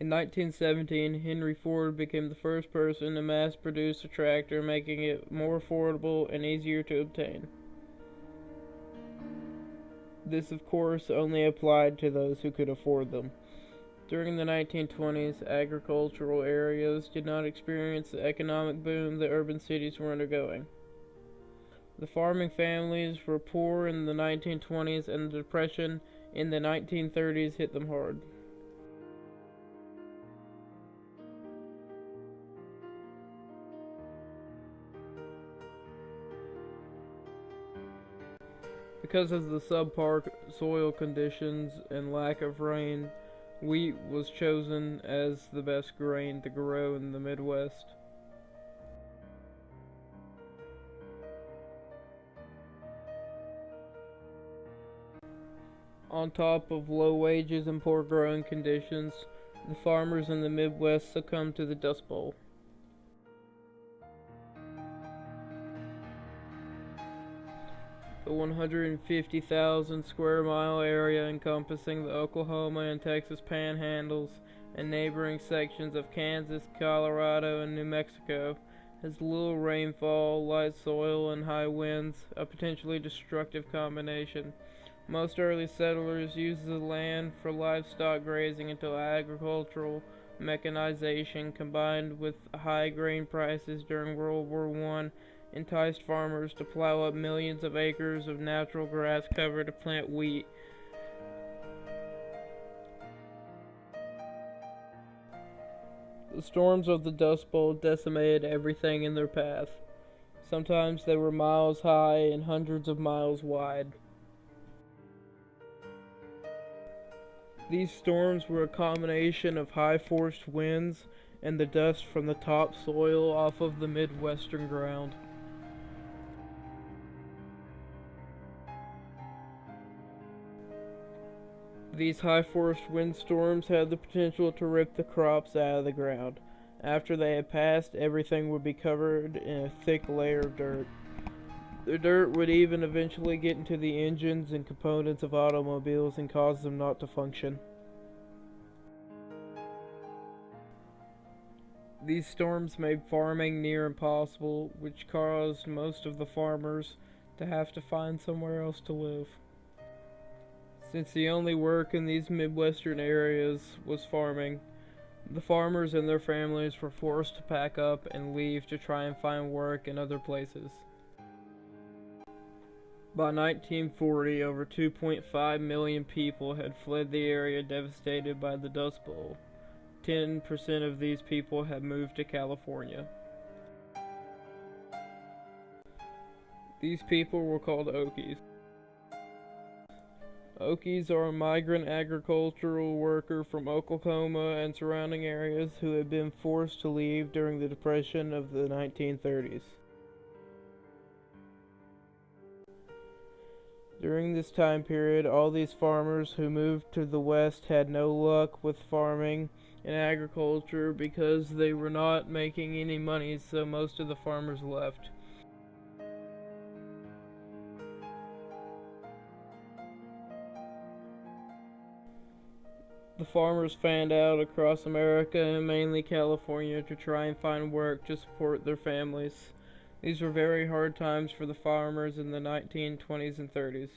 In 1917, Henry Ford became the first person to mass produce a tractor, making it more affordable and easier to obtain. This, of course, only applied to those who could afford them. During the 1920s, agricultural areas did not experience the economic boom that urban cities were undergoing. The farming families were poor in the 1920s, and the Depression in the 1930s hit them hard. Because of the subpar soil conditions and lack of rain, wheat was chosen as the best grain to grow in the Midwest. On top of low wages and poor growing conditions, the farmers in the Midwest succumbed to the Dust Bowl. The 150,000 square mile area encompassing the Oklahoma and Texas panhandles and neighboring sections of Kansas, Colorado, and New Mexico has little rainfall, light soil, and high winds, a potentially destructive combination. Most early settlers used the land for livestock grazing until agricultural mechanization combined with high grain prices during World War I enticed farmers to plow up millions of acres of natural grass cover to plant wheat. The storms of the Dust Bowl decimated everything in their path. Sometimes they were miles high and hundreds of miles wide. These storms were a combination of high force winds and the dust from the topsoil off of the Midwestern ground. These high-force windstorms had the potential to rip the crops out of the ground. After they had passed, everything would be covered in a thick layer of dirt. The dirt would even eventually get into the engines and components of automobiles and cause them not to function. These storms made farming near impossible, which caused most of the farmers to have to find somewhere else to live. Since the only work in these Midwestern areas was farming, the farmers and their families were forced to pack up and leave to try and find work in other places. By 1940, over 2.5 million people had fled the area devastated by the Dust Bowl. 10% of these people had moved to California. These people were called Okies. Okies are a migrant agricultural worker from Oklahoma and surrounding areas who had been forced to leave during the Depression of the 1930s. During this time period, all these farmers who moved to the West had no luck with farming and agriculture because they were not making any money, so most of the farmers left. The farmers fanned out across America and mainly California to try and find work to support their families. These were very hard times for the farmers in the 1920s and 30s.